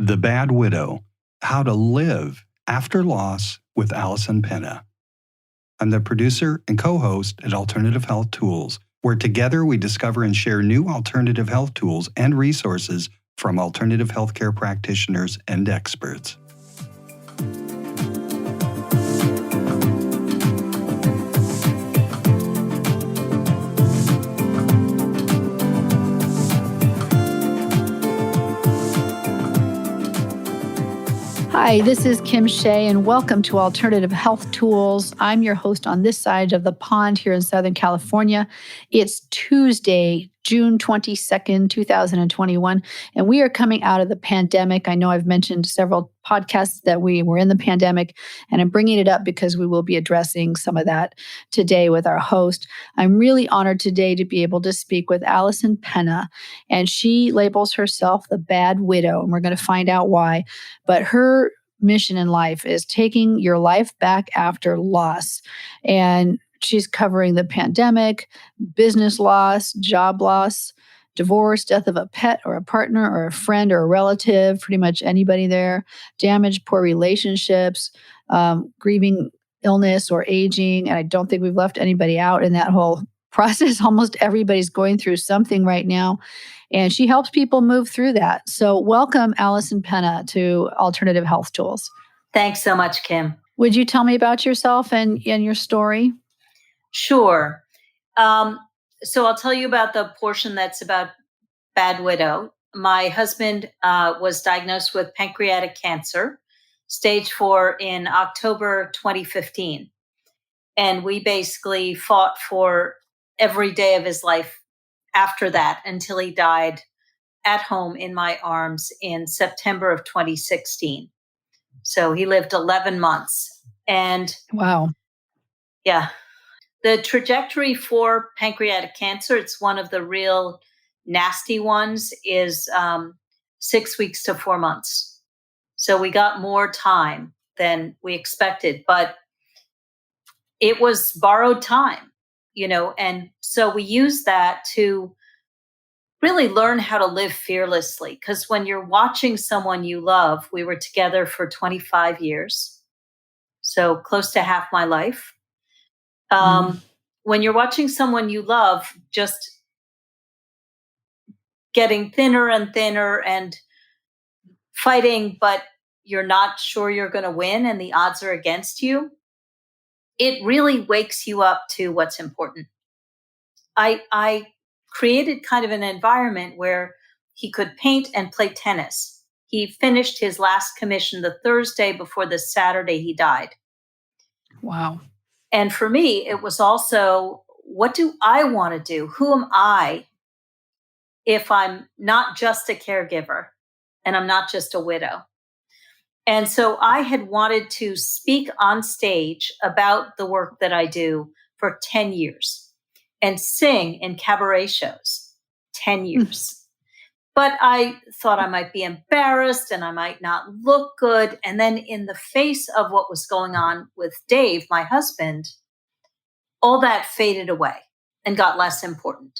The Bad Widow, How to Live After Loss with Alison Pena. I'm the producer and co-host at Alternative Health Tools, where together we discover and share new alternative health tools and resources from alternative healthcare practitioners and experts. Hi, this is Kim Shea, and welcome to Alternative Health Tools. I'm your host on this side of the pond here in Southern California. It's Tuesday, June 22nd, 2021, and we are coming out of the pandemic. I know I've mentioned several podcasts that we were in the pandemic, and I'm bringing it up because we will be addressing some of that today with our host. I'm really honored today to be able to speak with Alison Pena, and she labels herself the Bad Widow, and we're going to find out why. But her mission in life is taking your life back after loss. And she's covering the pandemic, business loss, job loss, divorce, death of a pet or a partner or a friend or a relative, pretty much anybody there, damage, poor relationships, grieving illness or aging. And I don't think we've left anybody out in that whole process. Almost everybody's going through something right now. And she helps people move through that. So welcome, Alison Pena, to Alternative Health Tools. Thanks so much, Kim. Would you tell me about yourself and your story? Sure. So I'll tell you about the portion that's about Bad Widow. My husband was diagnosed with pancreatic cancer, stage 4, in October 2015. And we basically fought for every day of his life after that until he died at home in my arms in September of 2016. So he lived 11 months. And wow. Yeah. The trajectory for pancreatic cancer, it's one of the real nasty ones, is 6 weeks to 4 months. So we got more time than we expected, but it was borrowed time, and so we used that to really learn how to live fearlessly. Because when you're watching someone you love, we were together for 25 years, so close to half my life. When you're watching someone you love just getting thinner and thinner and fighting, but you're not sure you're going to win and the odds are against you, it really wakes you up to what's important. I created kind of an environment where he could paint and play tennis. He finished his last commission the Thursday before the Saturday he died. Wow. And for me, it was also, what do I want to do? Who am I if I'm not just a caregiver and I'm not just a widow? And so I had wanted to speak on stage about the work that I do for 10 years and sing in cabaret shows 10 years. But I thought I might be embarrassed and I might not look good. And then in the face of what was going on with Dave, my husband, all that faded away and got less important.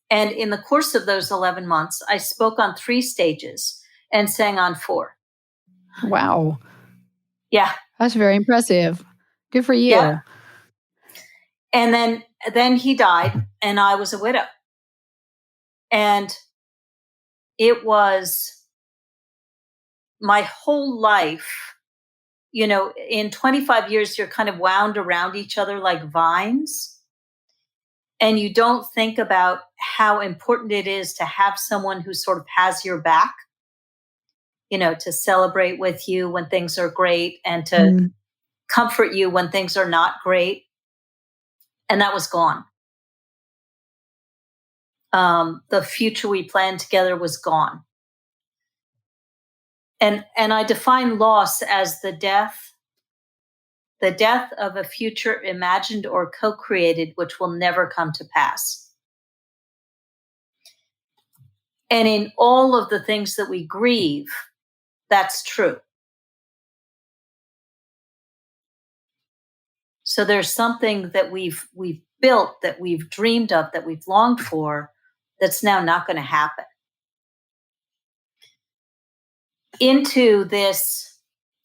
And in the course of those 11 months, I spoke on 3 stages and sang on 4. Wow. Yeah. That's very impressive. Good for you. Yeah. And then he died and I was a widow. And it was my whole life, in 25 years, you're kind of wound around each other like vines. And you don't think about how important it is to have someone who sort of has your back, to celebrate with you when things are great and to comfort you when things are not great. And that was gone. The future we planned together was gone. And I define loss as the death of a future imagined or co-created, which will never come to pass. And in all of the things that we grieve, that's true. So there's something that we've built, that we've dreamed of, that we've longed for, that's now not going to happen. into this,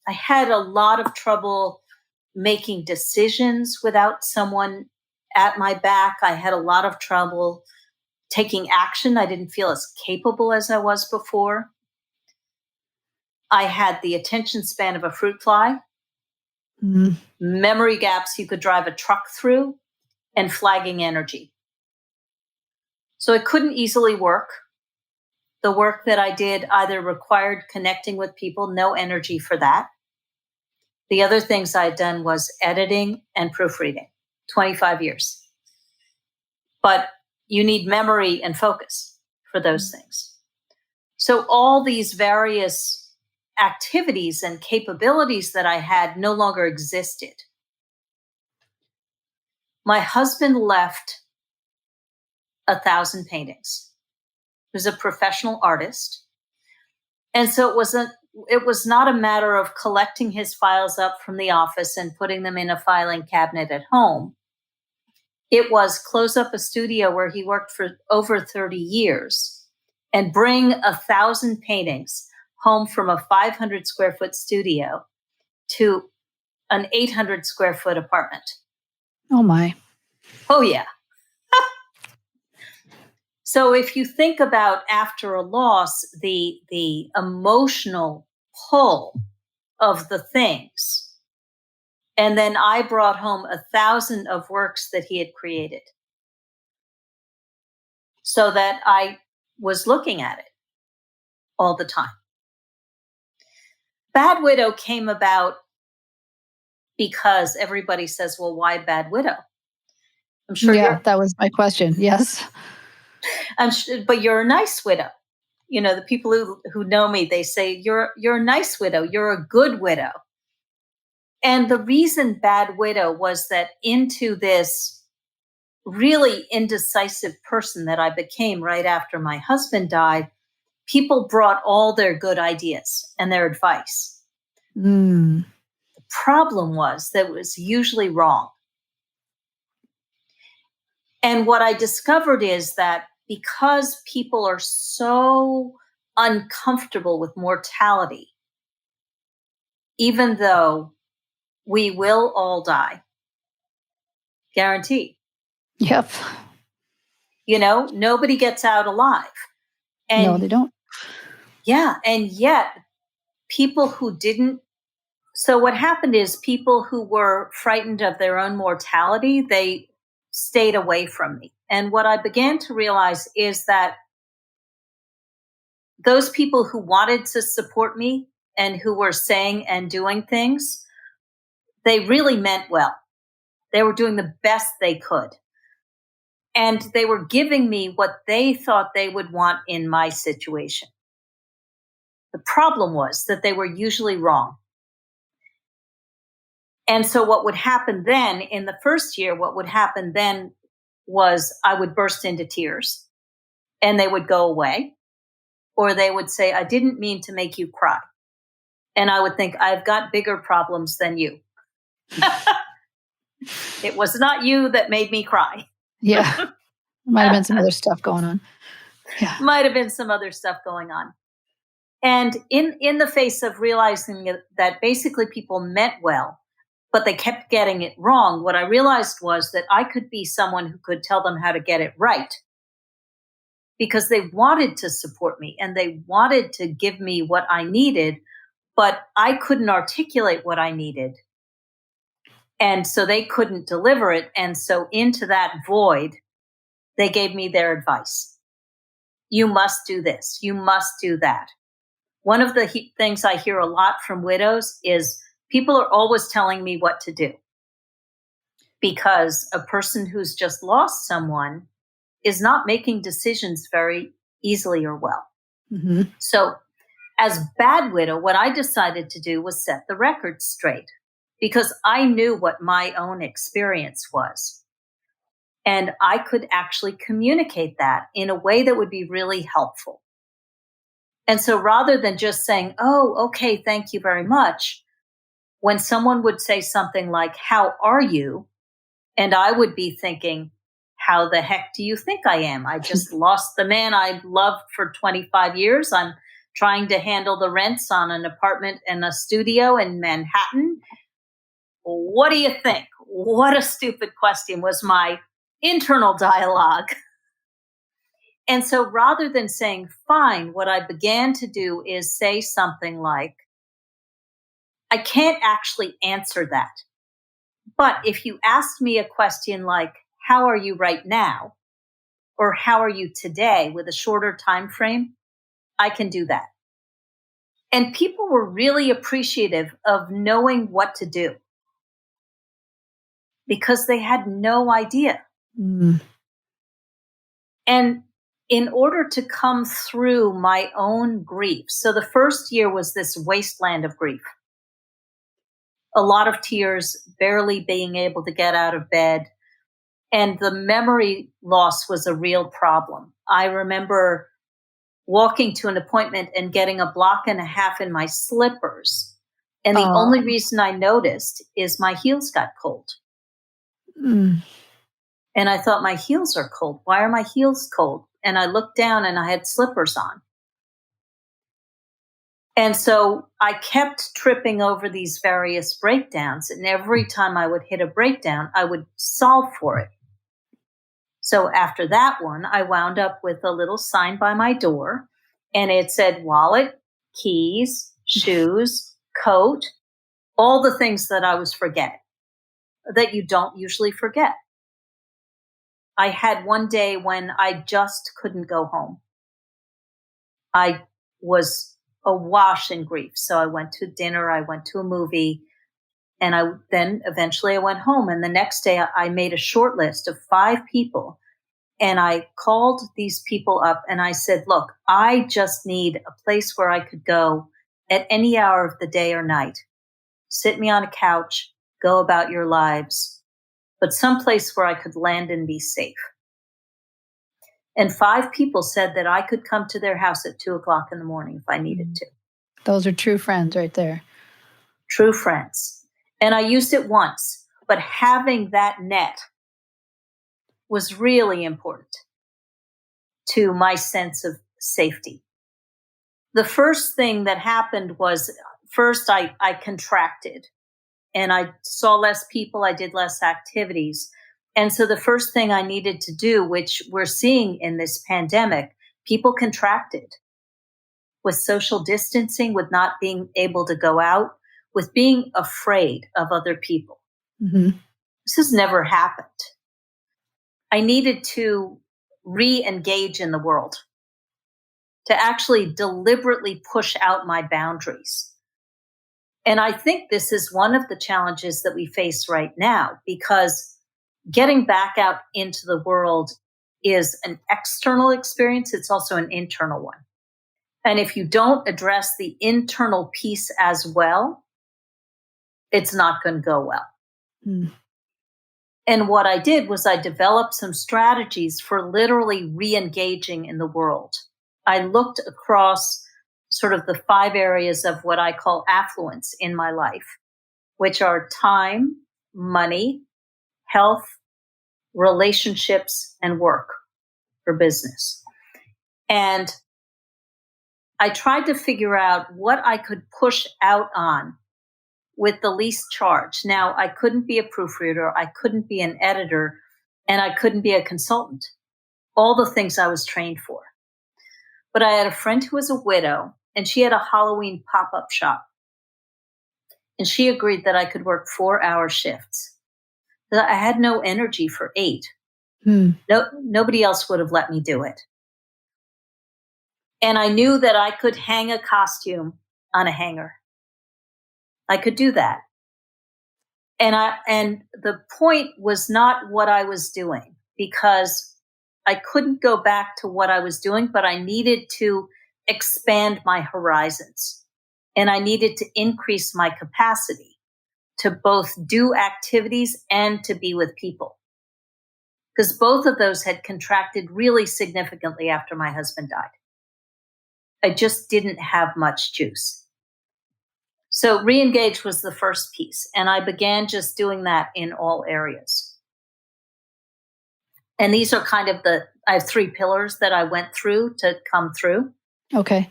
I had a lot of trouble making decisions without someone at my back. I had a lot of trouble taking action. I didn't feel as capable as I was before. I had the attention span of a fruit fly, memory gaps you could drive a truck through, and flagging energy. So it couldn't easily work. The work that I did either required connecting with people, no energy for that. The other things I had done was editing and proofreading, 25 years. But you need memory and focus for those things. So all these various activities and capabilities that I had no longer existed. My husband left 1,000 paintings. He was a professional artist. And so it was not a matter of collecting his files up from the office and putting them in a filing cabinet at home. It was close up a studio where he worked for over 30 years and bring 1,000 paintings home from a 500 square foot studio to an 800 square foot apartment. Oh my. Oh yeah. So if you think about after a loss, the emotional pull of the things, and then I brought home 1,000 of works that he had created so that I was looking at it all the time. Bad Widow came about because everybody says, well, why Bad Widow? I'm sure that was my question. Yes. But you're a nice widow. You know, the people who know me, they say, you're a nice widow. You're a good widow. And the reason Bad Widow was that into this really indecisive person that I became right after my husband died, people brought all their good ideas and their advice. The problem was that it was usually wrong. And what I discovered is that because people are so uncomfortable with mortality, even though we will all die, guaranteed. Yep. You know, nobody gets out alive. And no, they don't. Yeah. And yet people who didn't. So what happened is people who were frightened of their own mortality, they stayed away from me. And what I began to realize is that those people who wanted to support me and who were saying and doing things, they really meant well. They were doing the best they could. And they were giving me what they thought they would want in my situation. The problem was that they were usually wrong. And so what would happen then in the first year, what would happen then was I would burst into tears and they would go away, or they would say, I didn't mean to make you cry. And I would think, I've got bigger problems than you. It was not you that made me cry. Yeah. Might have been some other stuff going on. Yeah. Might have been some other stuff going on. And in the face of realizing that basically people meant well, but they kept getting it wrong, what I realized was that I could be someone who could tell them how to get it right, because they wanted to support me and they wanted to give me what I needed, but I couldn't articulate what I needed. And so they couldn't deliver it. And so into that void, they gave me their advice. You must do this. You must do that. One of the things I hear a lot from widows is people are always telling me what to do, because a person who's just lost someone is not making decisions very easily or well. Mm-hmm. So as Bad Widow, what I decided to do was set the record straight, because I knew what my own experience was. And I could actually communicate that in a way that would be really helpful. And so rather than just saying, oh, okay, thank you very much, when someone would say something like, how are you? And I would be thinking, how the heck do you think I am? I just lost the man I loved for 25 years. I'm trying to handle the rents on an apartment and a studio in Manhattan. What do you think? What a stupid question was my internal dialogue. And so rather than saying, fine, what I began to do is say something like, I can't actually answer that. But if you asked me a question like, how are you right now? Or how are you today with a shorter time frame? I can do that. And people were really appreciative of knowing what to do because they had no idea. Mm. And in order to come through my own grief, so the first year was this wasteland of grief. A lot of tears, barely being able to get out of bed. And the memory loss was a real problem. I remember walking to an appointment and getting a block and a half in my slippers. And the only reason I noticed is my heels got cold. Mm. And I thought, my heels are cold. Why are my heels cold? And I looked down and I had slippers on. And so I kept tripping over these various breakdowns. And every time I would hit a breakdown, I would solve for it. So after that one, I wound up with a little sign by my door. And it said wallet, keys, shoes, coat, all the things that I was forgetting that you don't usually forget. I had one day when I just couldn't go home. I was awash in grief. So I went to dinner, I went to a movie, and then eventually I went home. And the next day I made a short list of 5 people. And I called these people up and I said, look, I just need a place where I could go at any hour of the day or night. Sit me on a couch, go about your lives, but someplace where I could land and be safe. And 5 people said that I could come to their house at 2:00 in the morning if I needed to. Those are true friends right there. True friends. And I used it once, but having that net was really important to my sense of safety. The first thing that happened was first I contracted and I saw less people, I did less activities. And so the first thing I needed to do, which we're seeing in this pandemic, people contracted with social distancing, with not being able to go out, with being afraid of other people. Mm-hmm. This has never happened. I needed to re-engage in the world, to actually deliberately push out my boundaries. And I think this is one of the challenges that we face right now, because getting back out into the world is an external experience. It's also an internal one. And if you don't address the internal piece as well, it's not going to go well. Mm. And what I did was I developed some strategies for literally re-engaging in the world. I looked across sort of the 5 areas of what I call affluence in my life, which are time, money, health, relationships, and work for business. And I tried to figure out what I could push out on with the least charge. Now, I couldn't be a proofreader, I couldn't be an editor, and I couldn't be a consultant. All the things I was trained for. But I had a friend who was a widow, and she had a Halloween pop-up shop. And she agreed that I could work 4-hour shifts. I had no energy for 8. Nobody else would have let me do it. And I knew that I could hang a costume on a hanger. I could do that. And the point was not what I was doing, because I couldn't go back to what I was doing, but I needed to expand my horizons. And I needed to increase my capacity to both do activities and to be with people. Because both of those had contracted really significantly after my husband died. I just didn't have much juice. So re-engage was the first piece. And I began just doing that in all areas. And these are kind of I have 3 pillars that I went through to come through. Okay.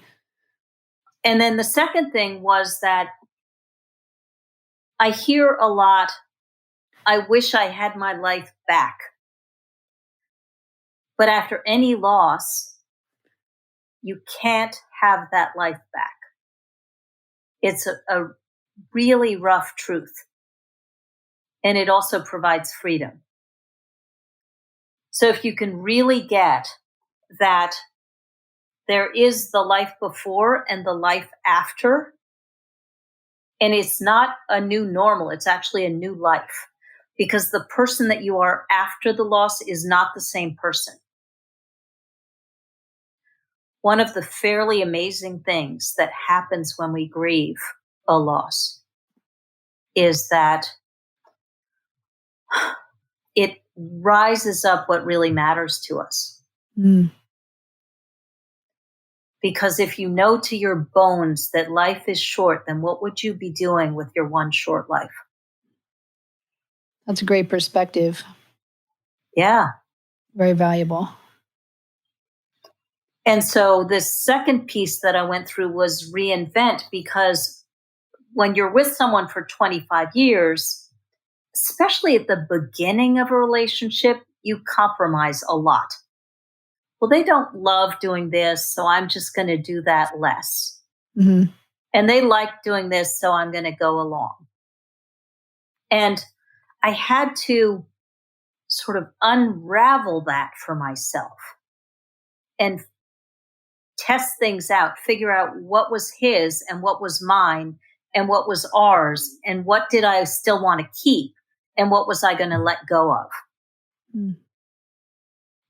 And then the second thing was that I hear a lot, I wish I had my life back. But after any loss, you can't have that life back. It's a really rough truth. And it also provides freedom. So if you can really get that there is the life before and the life after, and it's not a new normal, it's actually a new life, because the person that you are after the loss is not the same person. One of the fairly amazing things that happens when we grieve a loss is that it rises up what really matters to us. Mm. Because if you know to your bones that life is short, then what would you be doing with your one short life? That's a great perspective. Yeah. Very valuable. And so this second piece that I went through was reinvent, because when you're with someone for 25 years, especially at the beginning of a relationship, you compromise a lot. Well, they don't love doing this, so I'm just going to do that less. Mm-hmm. And they like doing this, so I'm going to go along. And I had to sort of unravel that for myself and test things out, figure out what was his and what was mine and what was ours and what did I still want to keep and what was I going to let go of. Mm.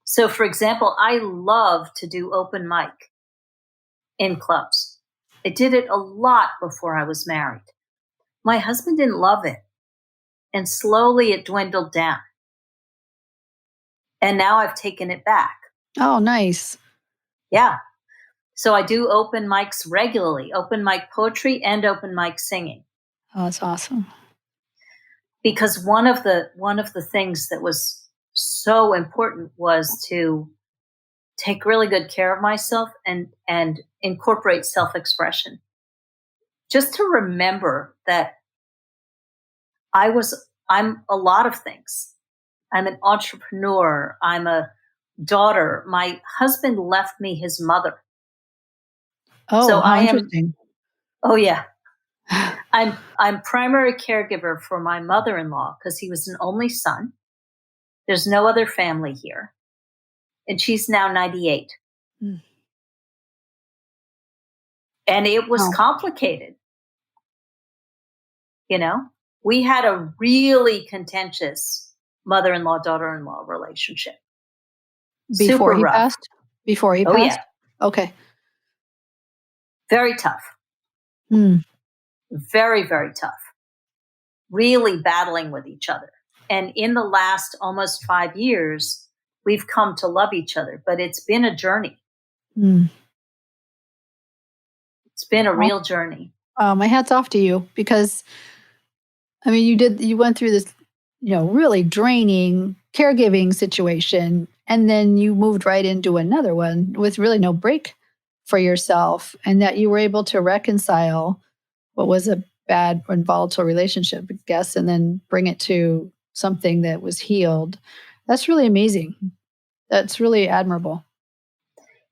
So, for example, I love to do open mic in clubs. I did it a lot before I was married. My husband didn't love it. And slowly it dwindled down. And now I've taken it back. Oh, nice. Yeah. So I do open mics regularly, open mic poetry and open mic singing. Oh, that's awesome. Because one of the things that was so important was to take really good care of myself and incorporate self-expression. Just to remember that I'm a lot of things. I'm an entrepreneur. I'm a daughter. My husband left me his mother. Oh, So how I am, interesting. oh yeah. I'm primary caregiver for my mother-in-law because he was an only son. There's no other family here. And she's now 98. Mm. And it was Oh. complicated. You know, we had a really contentious mother-in-law, daughter-in-law relationship. Before Super he rough. passed? Before he Oh, passed? yeah. Okay. Very tough. Mm. Very, very tough. Really battling with each other. And in the last almost 5 years, we've come to love each other, but it's been a journey. Mm. It's been a real journey. My hat's off to you because, I mean, you went through this, really draining caregiving situation, and then you moved right into another one with really no break for yourself, and that you were able to reconcile what was a bad and volatile relationship, I guess, and then bring it to something that was healed. That's really amazing. That's really admirable.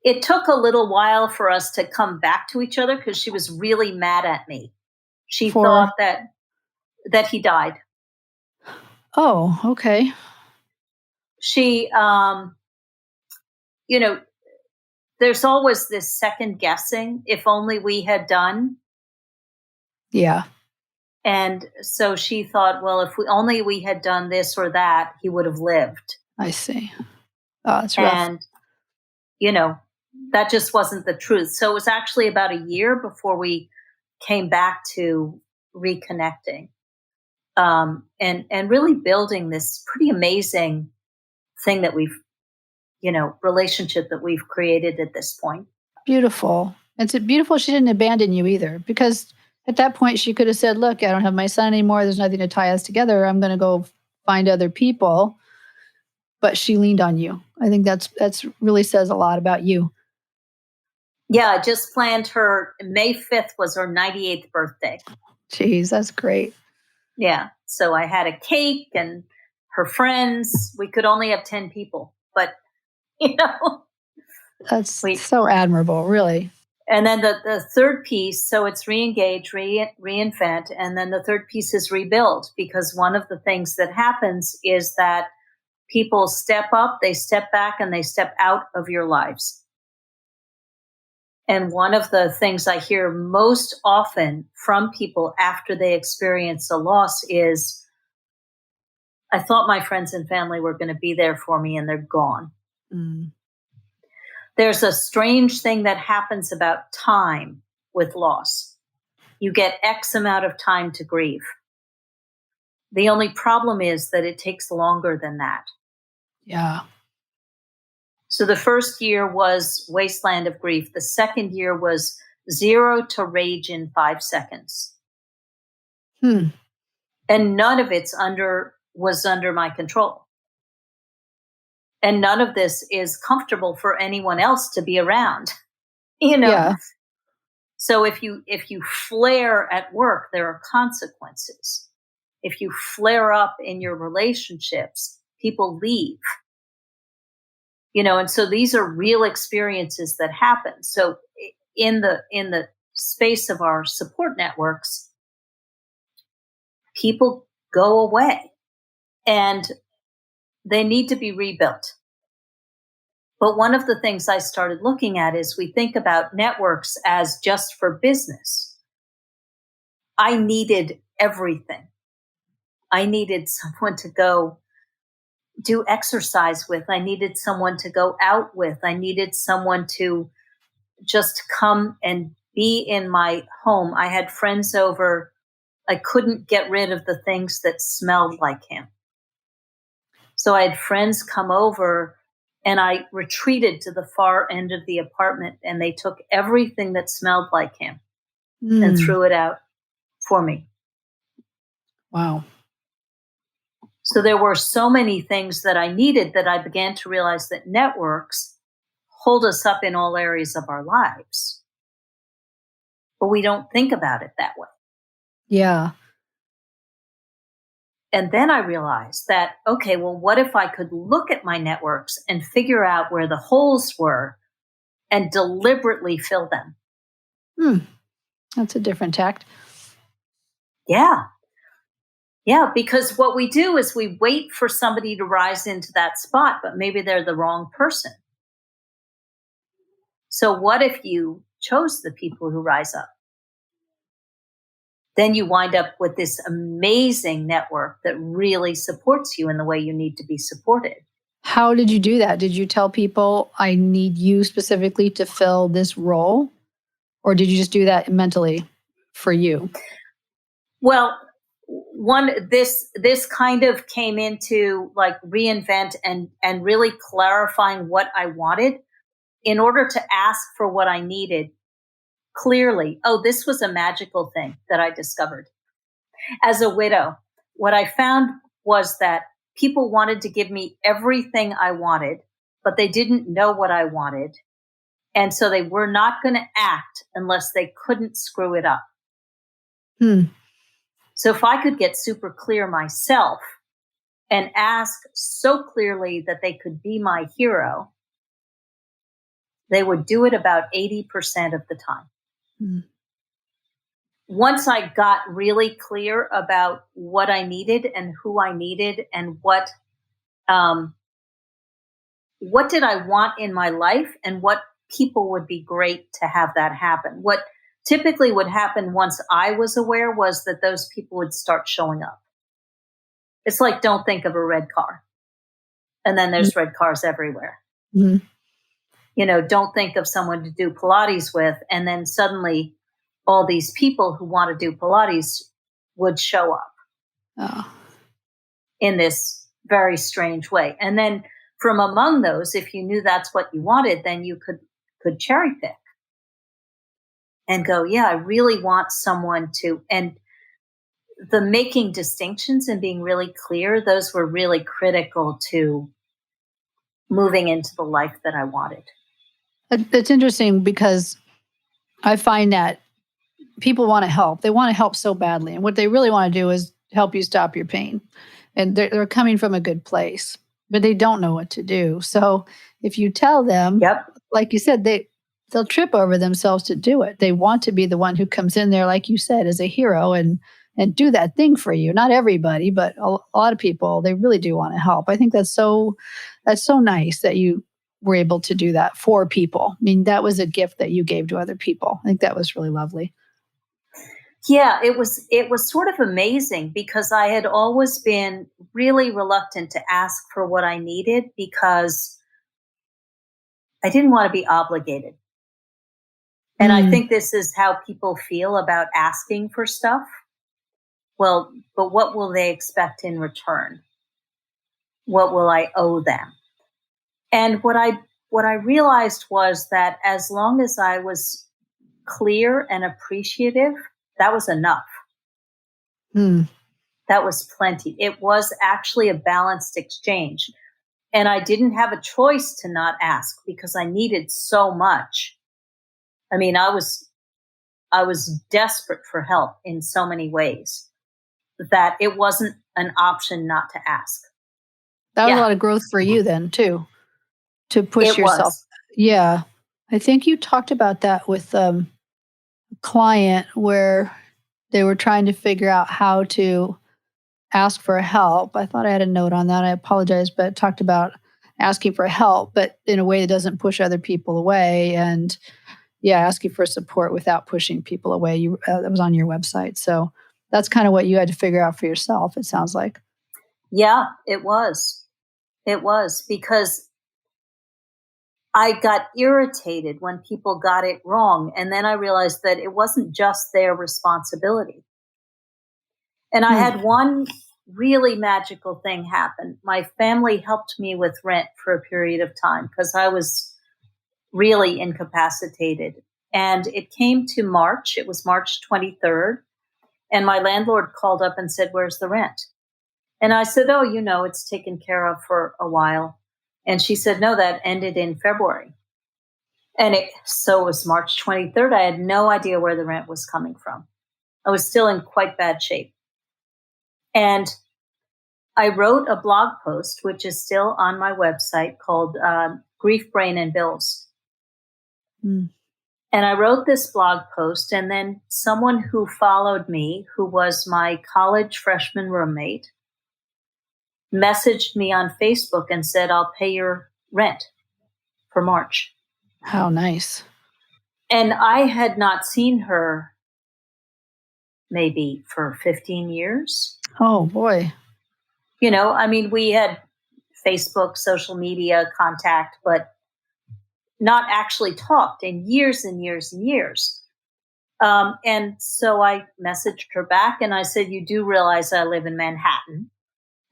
It took a little while for us to come back to each other because she was really mad at me. She thought that he died. Oh, okay. She, there's always this second guessing. If only we had done. Yeah. And so she thought, well, if we had done this or that, he would have lived. I see. Oh, that's rough. And, that just wasn't the truth. So it was actually about a year before we came back to reconnecting and really building this pretty amazing thing that we've, relationship that we've created at this point. Beautiful. It's beautiful she didn't abandon you either, because at that point she could have said, look, I don't have my son anymore. There's nothing to tie us together. I'm going to go find other people. But she leaned on you. I think that's really says a lot about you. Yeah, I just planned her. May 5th was her 98th birthday. Jeez, that's great. Yeah. So I had a cake and her friends. We could only have 10 people, but you know, That's we, so admirable, really. and then the third piece, so it's re-engage, reinvent, and then the third piece is rebuild, because one of the things that happens is that people step up, they step back, and they step out of your lives. And one of the things I hear most often from people after they experience a loss is, I thought my friends and family were going to be there for me and they're gone. Mm. There's a strange thing that happens about time with loss. You get X amount of time to grieve. The only problem is that it takes longer than that. Yeah. So the first year was wasteland of grief. The second year was 0 to rage in 5 seconds. Hmm. And none of was under my control. And none of this is comfortable for anyone else to be around, you know? Yeah. So if you flare at work, there are consequences. If you flare up in your relationships, people leave. You know, and so these are real experiences that happen. So in the space of our support networks, people go away and they need to be rebuilt. But one of the things I started looking at is, we think about networks as just for business. I needed everything. I needed someone to go do exercise with. I needed someone to go out with. I needed someone to just come and be in my home. I had friends over. I couldn't get rid of the things that smelled like him. So I had friends come over and I retreated to the far end of the apartment and they took everything that smelled like him and threw it out for me. Wow. So there were so many things that I needed that I began to realize that networks hold us up in all areas of our lives. But we don't think about it that way. Yeah. And then I realized that, okay, well, what if I could look at my networks and figure out where the holes were and deliberately fill them? That's a different tact. Yeah. Yeah, because what we do is we wait for somebody to rise into that spot, but maybe they're the wrong person. So what if you chose the people who rise up? Then you wind up with this amazing network that really supports you in the way you need to be supported. How did you do that? Did you tell people, I need you specifically to fill this role? Or did you just do that mentally for you? Well, this kind of came into like reinvent and really clarifying what I wanted in order to ask for what I needed clearly. Oh, this was a magical thing that I discovered. As a widow, what I found was that people wanted to give me everything I wanted, but they didn't know what I wanted. And so they were not going to act unless they couldn't screw it up. So if I could get super clear myself and ask so clearly that they could be my hero, they would do it about 80% of the time. Once I got really clear about what I needed and who I needed and what did I want in my life and what people would be great to have that happen. What typically would happen once I was aware was that those people would start showing up. It's like, don't think of a red car. And then there's red cars everywhere. Mm-hmm. You know, don't think of someone to do Pilates with. And then suddenly all these people who want to do Pilates would show up in this very strange way. And then from among those, if you knew that's what you wanted, then you could cherry pick and go, yeah, I really want someone to, and the making distinctions and being really clear, those were really critical to moving into the life that I wanted. It's interesting because I find that people want to help. They want to help so badly. And what they really want to do is help you stop your pain. And they're coming from a good place, but they don't know what to do. So if you tell them, Yep. like you said, they'll trip over themselves to do it. They want to be the one who comes in there, like you said, as a hero and do that thing for you. Not everybody, but a lot of people, they really do want to help. I think that's so nice that you were able to do that for people. I mean, that was a gift that you gave to other people. I think that was really lovely. Yeah, it was sort of amazing because I had always been really reluctant to ask for what I needed because I didn't want to be obligated. And I think this is how people feel about asking for stuff. Well, but what will they expect in return? What will I owe them? And what I realized was that as long as I was clear and appreciative, that was enough. That was plenty. It was actually a balanced exchange. And I didn't have a choice to not ask because I needed so much. I mean, I was desperate for help in so many ways that it wasn't an option not to ask. That was a lot of growth for you then too, to push yourself. Yeah. I think you talked about that with a client where they were trying to figure out how to ask for help. I thought I had a note on that. I apologize, but it talked about asking for help, but in a way that doesn't push other people away. And asking for support without pushing people away. That was on your website. So that's kind of what you had to figure out for yourself, it sounds like. Yeah, it was. It was because I got irritated when people got it wrong. And then I realized that it wasn't just their responsibility. And I had one really magical thing happen. My family helped me with rent for a period of time because I was really incapacitated. And it came to March. It was March 23rd. And my landlord called up and said, "Where's the rent?" And I said, "Oh, it's taken care of for a while." And she said, "No, that ended in February." And so it was March 23rd. I had no idea where the rent was coming from. I was still in quite bad shape. And I wrote a blog post, which is still on my website, called Grief, Brain, and Bills. And I wrote this blog post, and then someone who followed me, who was my college freshman roommate, messaged me on Facebook and said, "I'll pay your rent for March." How nice. And I had not seen her maybe for 15 years. Oh, boy. I mean, we had Facebook, social media contact, but not actually talked in years and years and years. And so I messaged her back and I said, "You do realize I live in Manhattan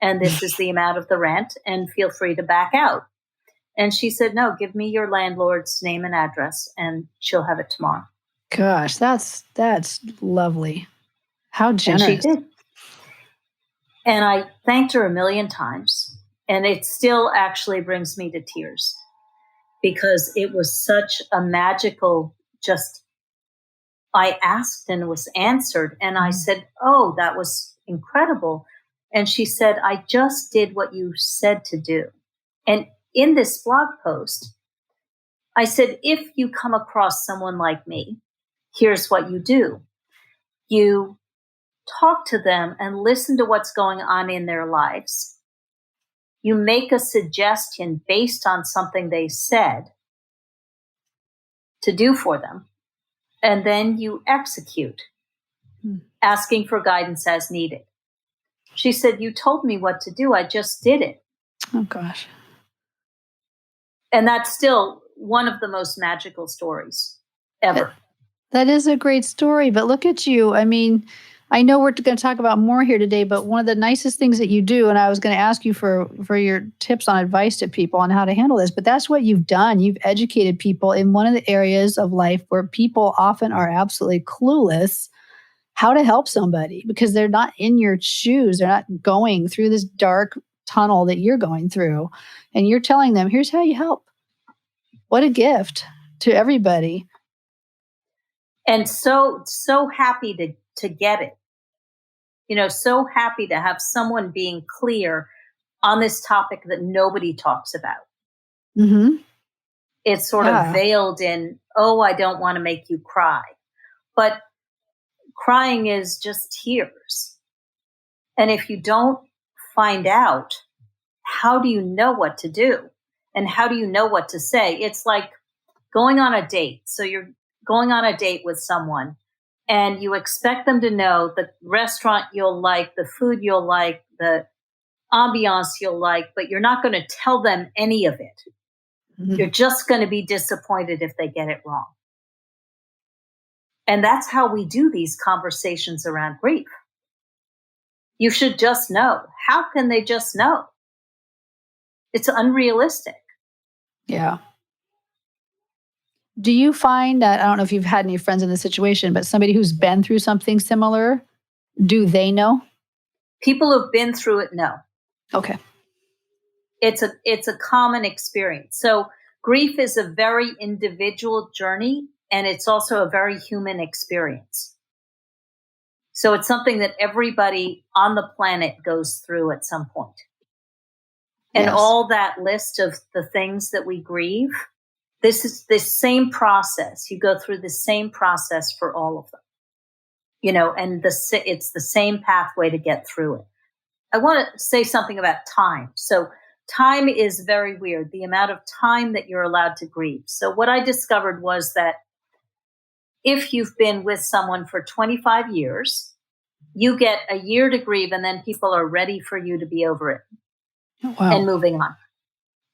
and this is the amount of the rent, and feel free to back out." And she said, "No, give me your landlord's name and address and she'll have it tomorrow." Gosh, that's lovely. How generous. And she did. And I thanked her a million times. And it still actually brings me to tears because it was such a magical, I asked and it was answered. And I said, "Oh, that was incredible." And she said, "I just did what you said to do." And in this blog post, I said, if you come across someone like me, here's what you do. You talk to them and listen to what's going on in their lives. You make a suggestion based on something they said to do for them. And then you execute, asking for guidance as needed. She said, "You told me what to do. I just did it." Oh, gosh. And that's still one of the most magical stories ever. That is a great story, but look at you. I mean, I know we're going to talk about more here today, but one of the nicest things that you do, and I was going to ask you for your tips on advice to people on how to handle this, but that's what you've done. You've educated people in one of the areas of life where people often are absolutely clueless how to help somebody because they're not in your shoes. They're not going through this dark tunnel that you're going through. And you're telling them, here's how you help. What a gift. to everybody. And so happy to get it. So happy to have someone being clear on this topic that nobody talks about. Mm-hmm. It's sort of veiled in, oh, I don't want to make you cry. But crying is just tears. And if you don't find out, how do you know what to do? And how do you know what to say? It's like going on a date. So you're going on a date with someone and you expect them to know the restaurant you'll like, the food you'll like, the ambiance you'll like, but you're not going to tell them any of it. Mm-hmm. You're just going to be disappointed if they get it wrong. And that's how we do these conversations around grief. You should just know. How can they just know? It's unrealistic. Yeah. Do you find that, I don't know if you've had any friends in this situation, but somebody who's been through something similar, do they know? People who've been through it know. Okay. It's a common experience. So grief is a very individual journey, and it's also a very human experience. So it's something that everybody on the planet goes through at some point. And yes. All that list of the things that we grieve, this is the same process. You go through the same process for all of them, and it's the same pathway to get through it. I want to say something about time. So time is very weird, the amount of time that you're allowed to grieve. So what I discovered was that if you've been with someone for 25 years, you get a year to grieve, and then people are ready for you to be over it. Oh, wow. And moving on.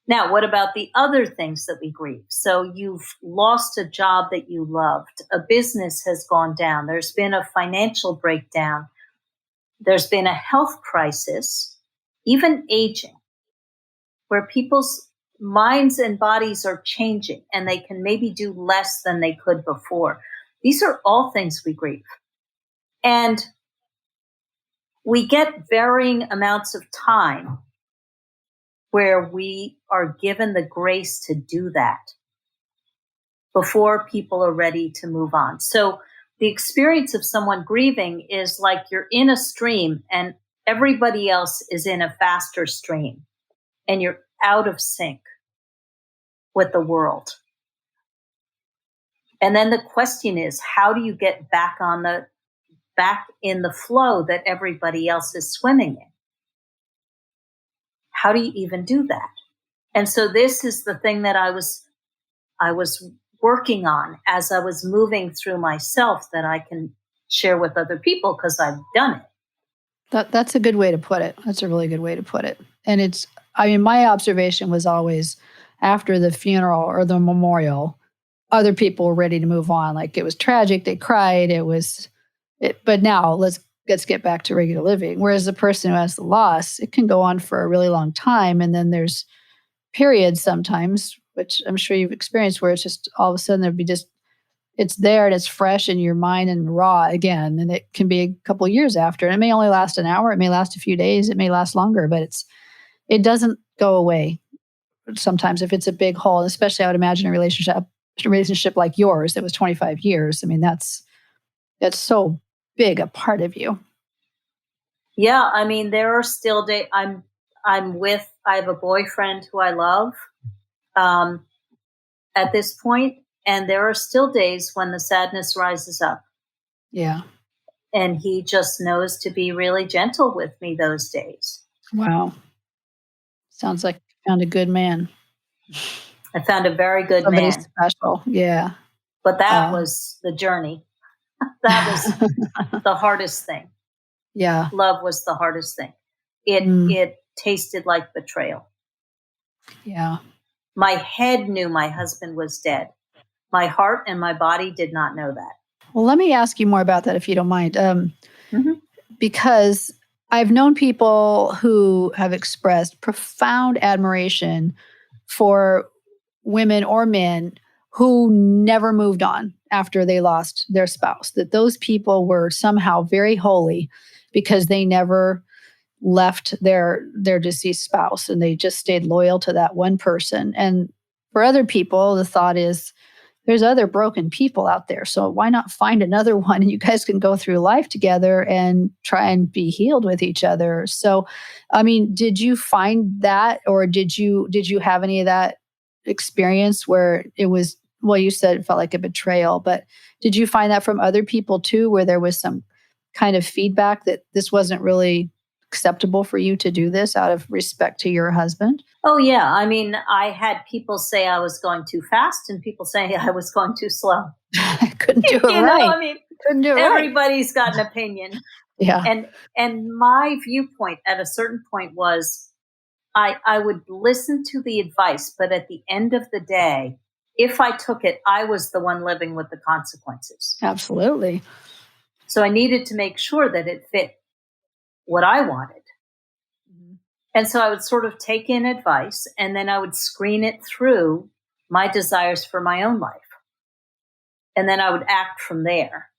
Now, what about the other things that we grieve? So you've lost a job that you loved. A business has gone down. There's been a financial breakdown. There's been a health crisis, even aging, where people's minds and bodies are changing and they can maybe do less than they could before. These are all things we grieve. And we get varying amounts of time where we are given the grace to do that before people are ready to move on. So the experience of someone grieving is like you're in a stream and everybody else is in a faster stream and you're out of sync with the world. And then the question is, how do you get back in the flow that everybody else is swimming in? How do you even do that? And so this is the thing that I was working on as I was moving through myself that I can share with other people because I've done it. That's a good way to put it. That's a really good way to put it. And my observation was always after the funeral or the memorial, other people were ready to move on. Like it was tragic. They cried. But now let's get back to regular living. Whereas the person who has the loss, it can go on for a really long time. And then there's periods sometimes, which I'm sure you've experienced, where it's just all of a sudden it's there and it's fresh in your mind and raw again. And it can be a couple of years after. And it may only last an hour. It may last a few days. It may last longer, but it doesn't go away sometimes if it's a big hole. And especially I would imagine a relationship like yours that was 25 years. I mean, that's so big a part of you. Yeah, I mean, there are still days I have a boyfriend who I love at this point, and there are still days when the sadness rises up. Yeah. And he just knows to be really gentle with me those days. Wow. Sounds like you found a good man. I found a very good Somebody man. Special, yeah. But that was the journey. That was the hardest thing. Yeah. Love was the hardest thing. It tasted like betrayal. Yeah. My head knew my husband was dead. My heart and my body did not know that. Well, let me ask you more about that if you don't mind. Because I've known people who have expressed profound admiration for women or men who never moved on after they lost their spouse, that those people were somehow very holy because they never left their deceased spouse and they just stayed loyal to that one person. And for other people, the thought is there's other broken people out there. So why not find another one and you guys can go through life together and try and be healed with each other. So, I mean, did you find that, or did you have any of that experience where it was, well, you said it felt like a betrayal, but did you find that from other people too, where there was some kind of feedback that this wasn't really acceptable for you to do this out of respect to your husband? Oh, yeah. I mean, I had people say I was going too fast and people saying I was going too slow. Couldn't do it You right. know, I mean, Couldn't do it right. everybody's got an opinion. Yeah. And my viewpoint at a certain point was I would listen to the advice, but at the end of the day, if I took it, I was the one living with the consequences. Absolutely. So I needed to make sure that it fit what I wanted. And so I would sort of take in advice and then I would screen it through my desires for my own life. And then I would act from there.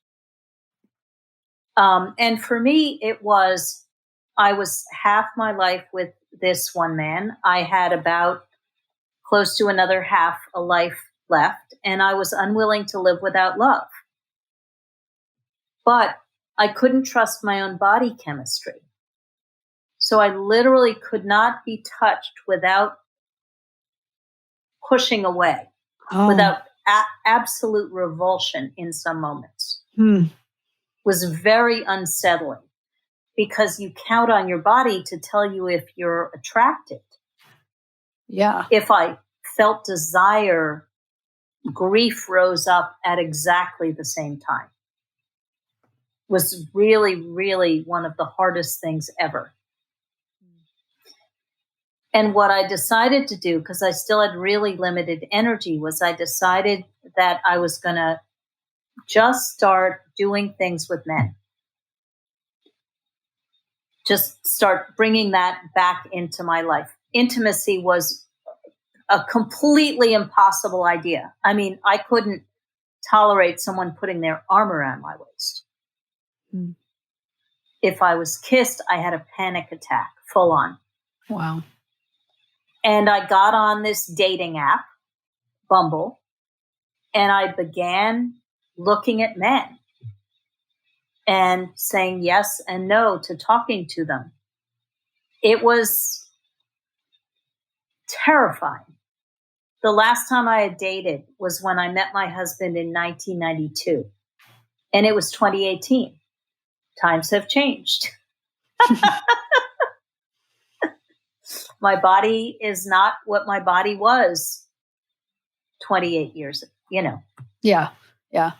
And for me, I was half my life with this one man. I had about close to another half a life left, and I was unwilling to live without love. But I couldn't trust my own body chemistry. So I literally could not be touched without pushing away, without absolute revulsion in some moments. Was very unsettling because you count on your body to tell you if you're attracted. Yeah. If I felt desire, grief rose up at exactly the same time. Was really, really one of the hardest things ever. And what I decided to do, because I still had really limited energy, was I decided that I was going to just start doing things with men. Just start bringing that back into my life. Intimacy was a completely impossible idea. I mean, I couldn't tolerate someone putting their arm around my waist. If I was kissed, I had a panic attack, full on. Wow. And I got on this dating app, Bumble, and I began looking at men and saying yes and no to talking to them. It was terrifying. The last time I had dated was when I met my husband in 1992, and it was 2018. Times have changed. My body is not what my body was 28 years ago, you know. Yeah. Yeah.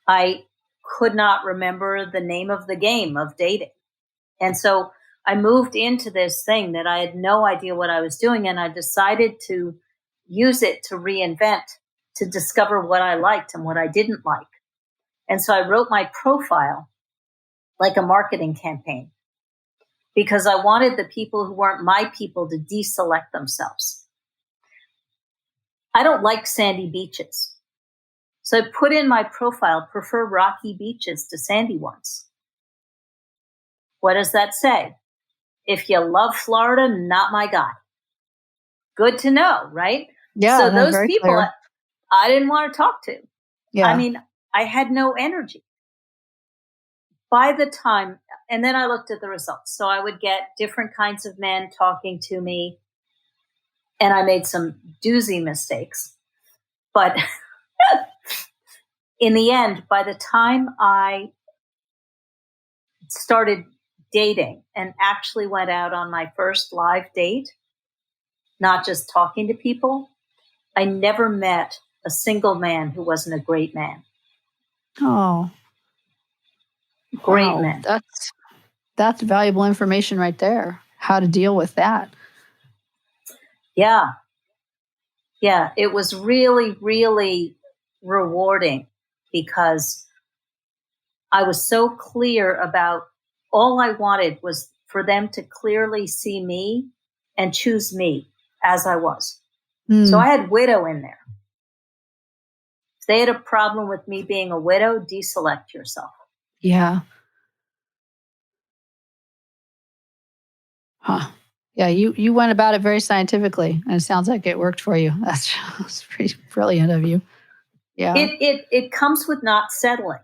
I could not remember the name of the game of dating. And so I moved into this thing that I had no idea what I was doing. And I decided to use it to reinvent, to discover what I liked and what I didn't like. And so I wrote my profile like a marketing campaign because I wanted the people who weren't my people to deselect themselves. I don't like sandy beaches. So I put in my profile, prefer rocky beaches to sandy ones. What does that say? If you love Florida, not my guy. Good to know, right? Yeah. So those people clear. I didn't want to talk to. Yeah. I mean, I had no energy. By the time, and then I looked at the results. So I would get different kinds of men talking to me, and I made some doozy mistakes. But in the end, by the time I started dating and actually went out on my first live date, not just talking to people, I never met a single man who wasn't a great man. Oh, great man. That's valuable information right there. How to deal with that. Yeah. Yeah. It was really, really rewarding because I was so clear about all I wanted was for them to clearly see me and choose me as I was. So I had widow in there. If they had a problem with me being a widow, deselect yourself. Yeah. Huh. Yeah, you went about it very scientifically, and it sounds like it worked for you. That's pretty brilliant of you. Yeah. It comes with not settling.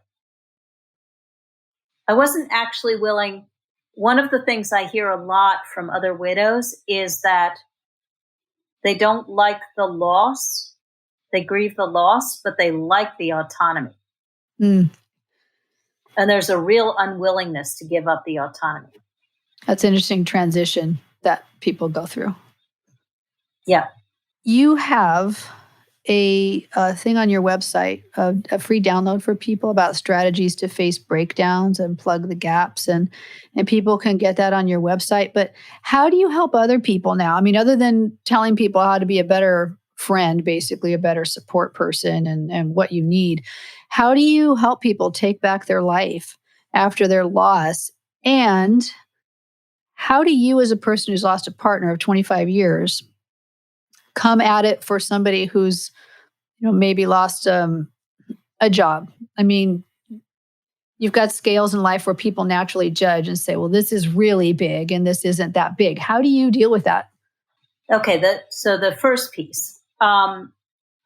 I wasn't actually willing. One of the things I hear a lot from other widows is that they don't like the loss. They grieve the loss, but they like the autonomy. Mm, And there's a real unwillingness to give up the autonomy. that's an interesting transition that people go through. Yeah. You have a thing on your website, a free download for people about strategies to face breakdowns and plug the gaps, and people can get that on your website. But how do you help other people now? I mean, other than telling people how to be a better friend, basically a better support person, and what you need, how do you help people take back their life after their loss? And how do you, as a person who's lost a partner of 25 years, come at it for somebody who's maybe lost a job? I mean, you've got scales in life where people naturally judge and say, well, this is really big and this isn't that big. How do you deal with that? Okay. So the first piece, I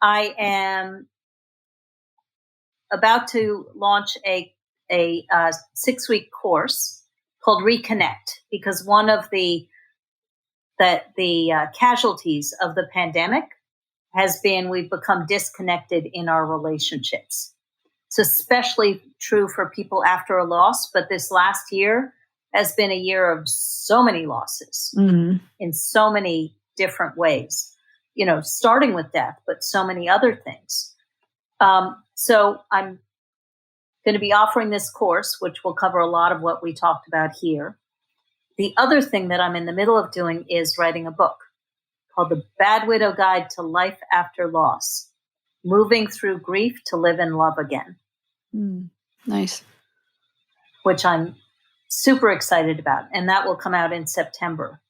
am about to launch a 6-week course called Reconnect, because one of the casualties of the pandemic has been we've become disconnected in our relationships. It's especially true for people after a loss, but this last year has been a year of so many losses in so many different ways, starting with death, but so many other things. So I'm going to be offering this course, which will cover a lot of what we talked about here. The other thing that I'm in the middle of doing is writing a book called The Bad Widow Guide to Life After Loss, Moving Through Grief to Live and Love Again. Nice. Which I'm super excited about. And that will come out in September.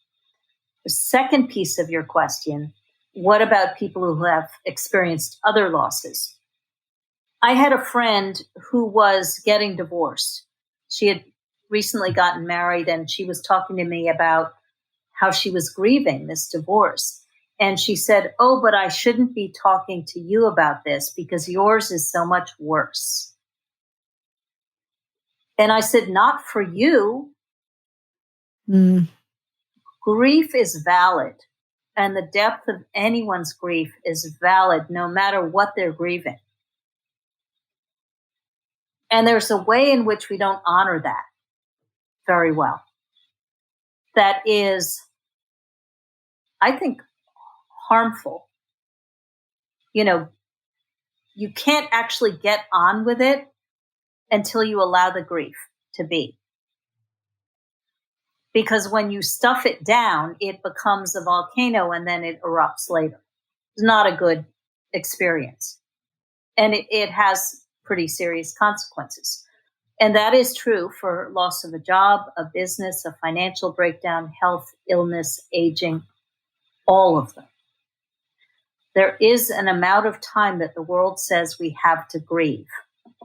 The second piece of your question, what about people who have experienced other losses? I had a friend who was getting divorced. She had recently gotten married, and she was talking to me about how she was grieving this divorce. And she said, oh, but I shouldn't be talking to you about this because yours is so much worse. And I said, not for you. Grief is valid. And the depth of anyone's grief is valid, no matter what they're grieving. And there's a way in which we don't honor that very well. That is, I think, harmful. You can't actually get on with it until you allow the grief to be. Because when you stuff it down, it becomes a volcano and then it erupts later. It's not a good experience. And it has pretty serious consequences. And that is true for loss of a job, a business, a financial breakdown, health, illness, aging, all of them. There is an amount of time that the world says we have to grieve.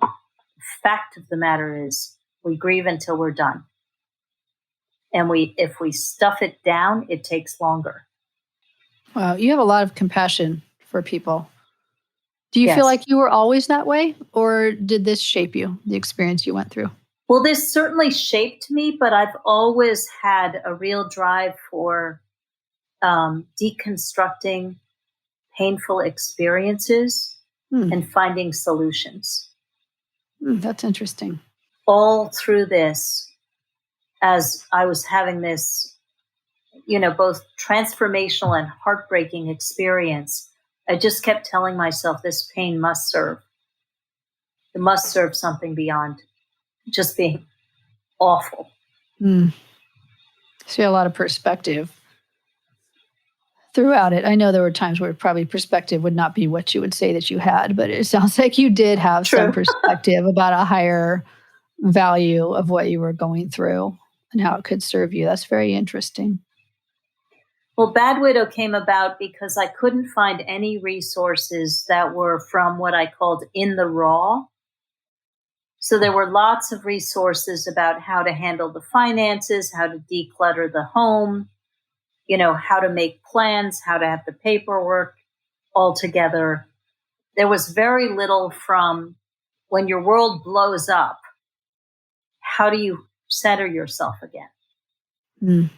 The fact of the matter is we grieve until we're done. And if we stuff it down, it takes longer. Wow, you have a lot of compassion for people. Do you Yes. feel like you were always that way, or did this shape you, the experience you went through? Well, this certainly shaped me, but I've always had a real drive for deconstructing painful experiences and finding solutions. That's interesting. All through this, as I was having this, both transformational and heartbreaking experience, I just kept telling myself this pain must serve. It must serve something beyond just being awful. So you had a lot of perspective throughout it. I know there were times where probably perspective would not be what you would say that you had, but it sounds like you did have some perspective about a higher value of what you were going through and how it could serve you. That's very interesting. Well, Bad Widow came about because I couldn't find any resources that were from what I called in the raw. So there were lots of resources about how to handle the finances, how to declutter the home, how to make plans, how to have the paperwork all together. There was very little from when your world blows up, how do you center yourself again? Mm.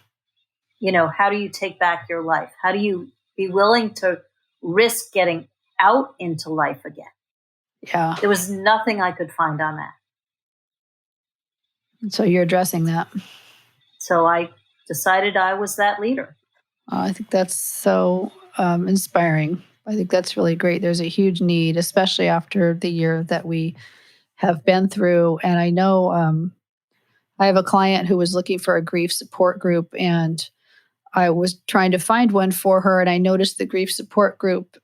How do you take back your life? How do you be willing to risk getting out into life again? Yeah. There was nothing I could find on that. So you're addressing that. So I decided I was that leader. I think that's so inspiring. I think that's really great. There's a huge need, especially after the year that we have been through. And I know I have a client who was looking for a grief support group, and I was trying to find one for her. And I noticed the grief support group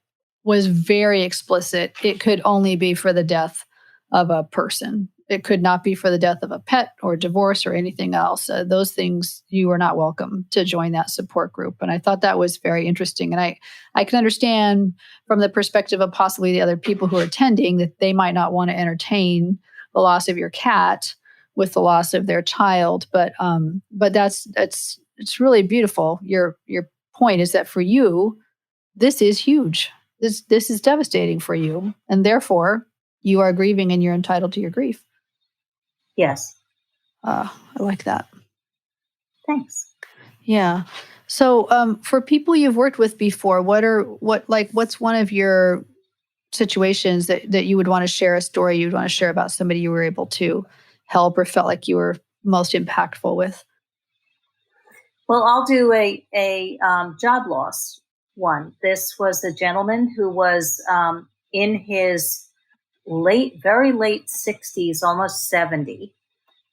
was very explicit. It could only be for the death of a person. It could not be for the death of a pet or divorce or anything else. Those things, you are not welcome to join that support group. And I thought that was very interesting. And I can understand from the perspective of possibly the other people who are attending that they might not want to entertain the loss of your cat with the loss of their child. But it's really beautiful. Your point is that for you, this is huge. This is devastating for you. And therefore, you are grieving and you're entitled to your grief. Yes. I like that. Thanks. Yeah. So for people you've worked with before, what's one of your situations that you would want to share, a story you'd want to share about somebody you were able to help or felt like you were most impactful with? Well, I'll do a job loss one. This was a gentleman who was in his very late 60s, almost 70.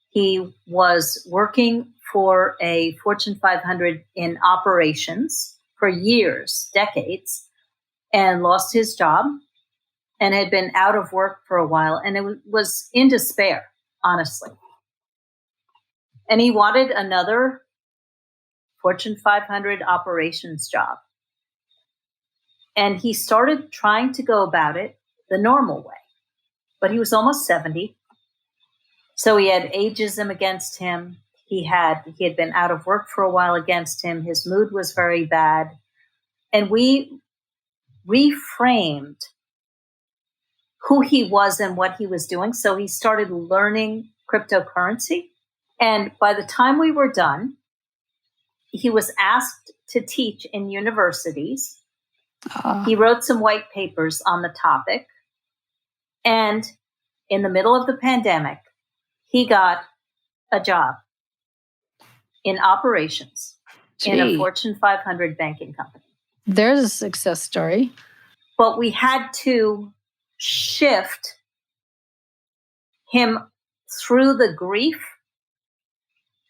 He was working for a Fortune 500 in operations for years, decades, and lost his job and had been out of work for a while. And it was in despair, honestly. And he wanted another Fortune 500 operations job. And he started trying to go about it the normal way. But he was almost 70. So he had ageism against him. He had been out of work for a while against him. His mood was very bad. And we reframed who he was and what he was doing. So he started learning cryptocurrency. And by the time we were done, he was asked to teach in universities. He wrote some white papers on the topic. And in the middle of the pandemic, he got a job in operations in a Fortune 500 banking company. There's a success story. But we had to shift him through the grief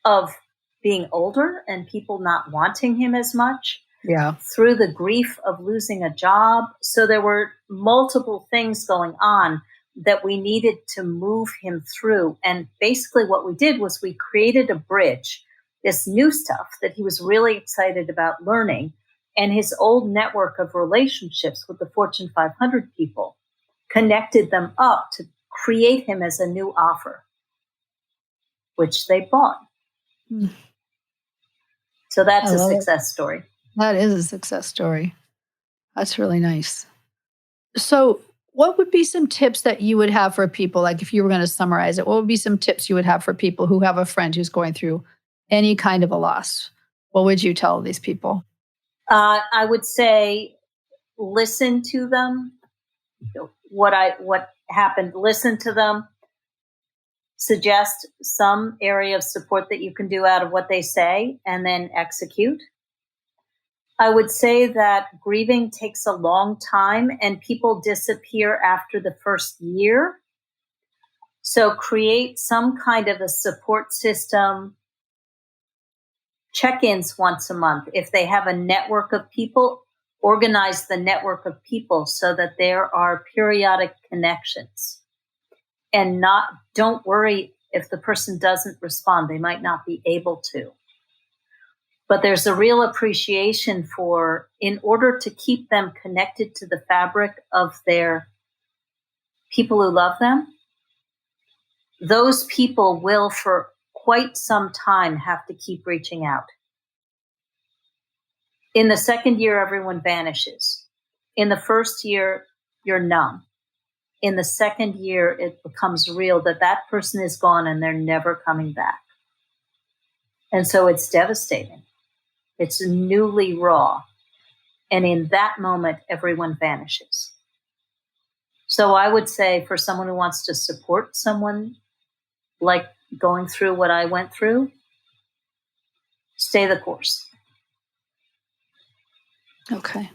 of being older and people not wanting him as much. Yeah. Through the grief of losing a job. So there were multiple things going on that we needed to move him through. And basically what we did was we created a bridge, this new stuff that he was really excited about learning, and his old network of relationships with the Fortune 500 people connected them up to create him as a new offer, which they bought. Mm. So that's a success story. That is a success story. That's really nice. So what would be some tips that you would have for people, like if you were going to summarize it, what would be some tips you would have for people who have a friend who's going through any kind of a loss? What would you tell these people? I would say listen to them. What happened, listen to them. Suggest some area of support that you can do out of what they say, and then execute. I would say that grieving takes a long time and people disappear after the first year. So create some kind of a support system, check-ins once a month. If they have a network of people, organize the network of people so that there are periodic connections. And don't worry if the person doesn't respond. They might not be able to. But there's a real appreciation for, in order to keep them connected to the fabric of their people who love them, those people will for quite some time have to keep reaching out. In the second year, everyone vanishes. In the first year, you're numb. In the second year, it becomes real that that person is gone and they're never coming back. And so it's devastating. It's newly raw. And in that moment, everyone vanishes. So I would say for someone who wants to support someone like going through what I went through, stay the course. Okay.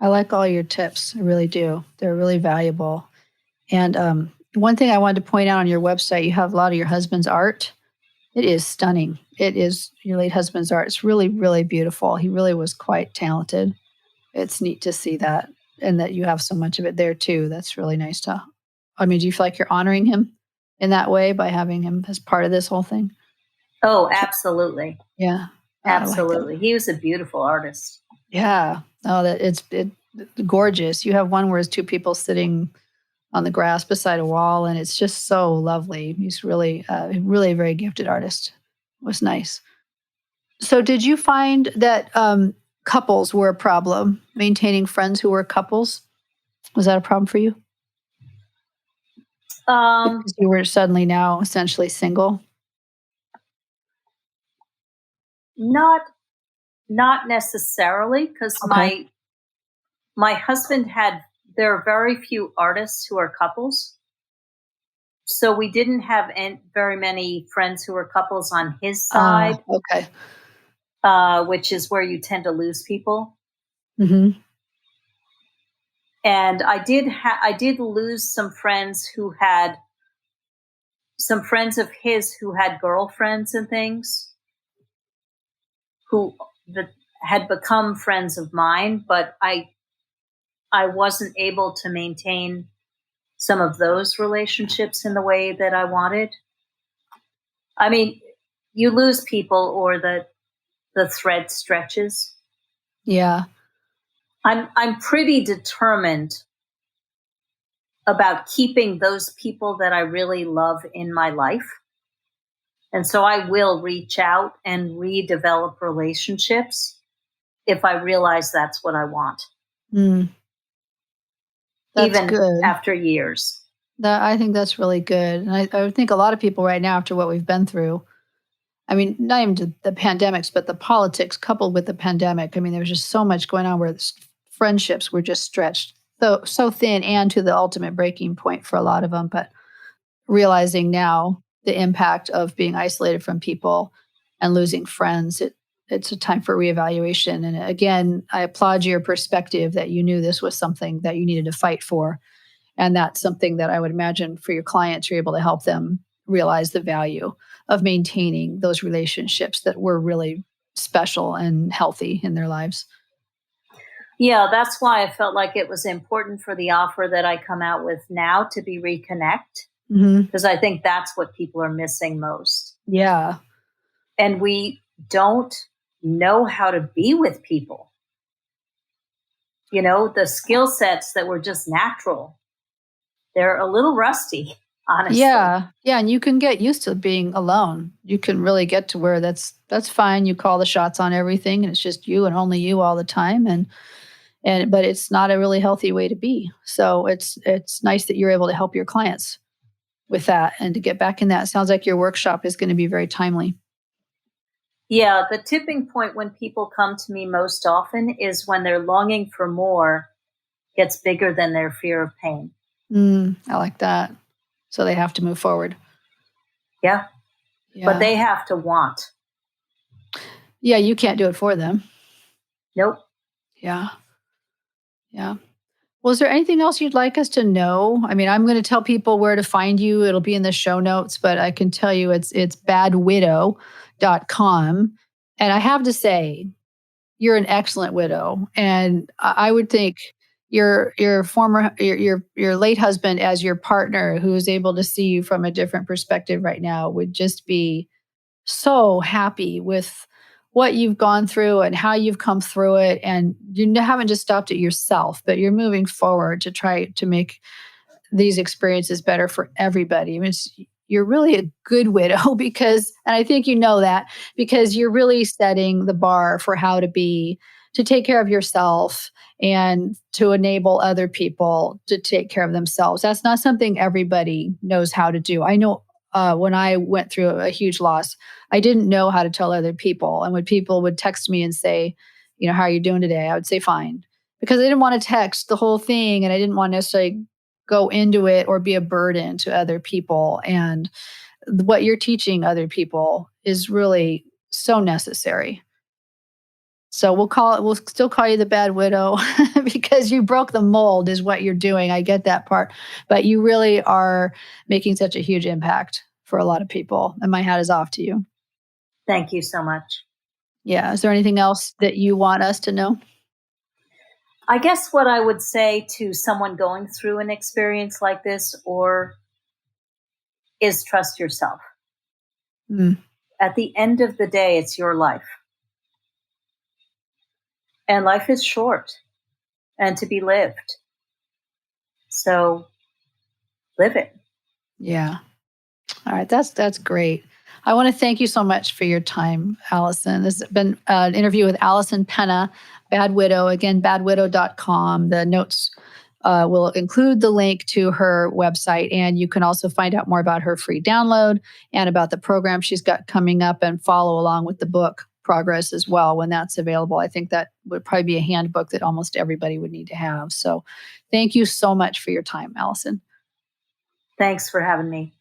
I like all your tips. I really do. They're really valuable. And one thing I wanted to point out on your website, you have a lot of your husband's art. It is stunning. It is your late husband's art. It's really, really beautiful. He really was quite talented. It's neat to see that, and that you have so much of it there too. That's really nice to, I mean, do you feel like you're honoring him in that way by having him as part of this whole thing? Oh, absolutely. Yeah. Absolutely. He was a beautiful artist. Yeah. Oh, it's gorgeous. You have one where it's two people sitting on the grass beside a wall, and it's just so lovely. He's really, really a very gifted artist. It was nice. So did you find that couples were a problem, maintaining friends who were couples? Was that a problem for you? Because you were suddenly now essentially single? Not necessarily, because Okay. my husband there are very few artists who are couples. So we didn't have very many friends who were couples on his side, Okay. which is where you tend to lose people. Mm-hmm. And I did lose some friends who had some friends of his who had girlfriends and things that had become friends of mine, but I wasn't able to maintain some of those relationships in the way that I wanted. I mean, you lose people or the thread stretches. Yeah. I'm pretty determined about keeping those people that I really love in my life. And so I will reach out and redevelop relationships if I realize that's what I want. That's even good. after years. I think that's really good. And I would think a lot of people right now, after what we've been through, I mean, not even the pandemics, but the politics coupled with the pandemic. I mean, there was just so much going on where friendships were just stretched so thin and to the ultimate breaking point for a lot of them. But realizing now the impact of being isolated from people and losing friends, it's a time for reevaluation. And again, I applaud your perspective that you knew this was something that you needed to fight for. And that's something that I would imagine for your clients, you're able to help them realize the value of maintaining those relationships that were really special and healthy in their lives. Yeah, that's why I felt like it was important for the offer that I come out with now to be reconnect, because I think that's what people are missing most. Yeah. And we don't know how to be with people. You know, the skill sets that were just natural, they're a little rusty, honestly. Yeah. Yeah. And you can get used to being alone. You can really get to where that's fine. You call the shots on everything and it's just you and only you all the time. But it's not a really healthy way to be. So it's nice that you're able to help your clients with that and to get back in that. It sounds like your workshop is going to be very timely. Yeah, the tipping point when people come to me most often is when their longing for more gets bigger than their fear of pain. I like that. So they have to move forward. Yeah. But they have to want. Yeah, you can't do it for them. Nope. Yeah. Yeah. Well, is there anything else you'd like us to know? I mean, I'm going to tell people where to find you. It'll be in the show notes, but I can tell you it's badwidow.com. And I have to say, you're an excellent widow. And I would think your late husband as your partner who is able to see you from a different perspective right now would just be so happy with what you've gone through and how you've come through it. And you haven't just stopped at yourself, but you're moving forward to try to make these experiences better for everybody. I mean, you're really a good widow and I think you know that, because you're really setting the bar for how to be to take care of yourself and to enable other people to take care of themselves. That's not something everybody knows how to do. I know when I went through a huge loss, I didn't know how to tell other people. And when people would text me and say, how are you doing today? I would say fine, because I didn't want to text the whole thing, and I didn't want to necessarily go into it or be a burden to other people. And what you're teaching other people is really so necessary. So we'll still call you the bad widow because you broke the mold is what you're doing. I get that part, but you really are making such a huge impact for a lot of people. And my hat is off to you. Thank you so much. Yeah. Is there anything else that you want us to know? I guess what I would say to someone going through an experience like this is trust yourself. At the end of the day, it's your life. And life is short and to be lived. So live it. Yeah. All right. That's great. I want to thank you so much for your time, Alison. This has been an interview with Alison Pena, Bad Widow. Again, badwidow.com. The notes will include the link to her website, and you can also find out more about her free download and about the program she's got coming up, and follow along with the book Progress as well when that's available. I think that would probably be a handbook that almost everybody would need to have. So thank you so much for your time, Alison. Thanks for having me.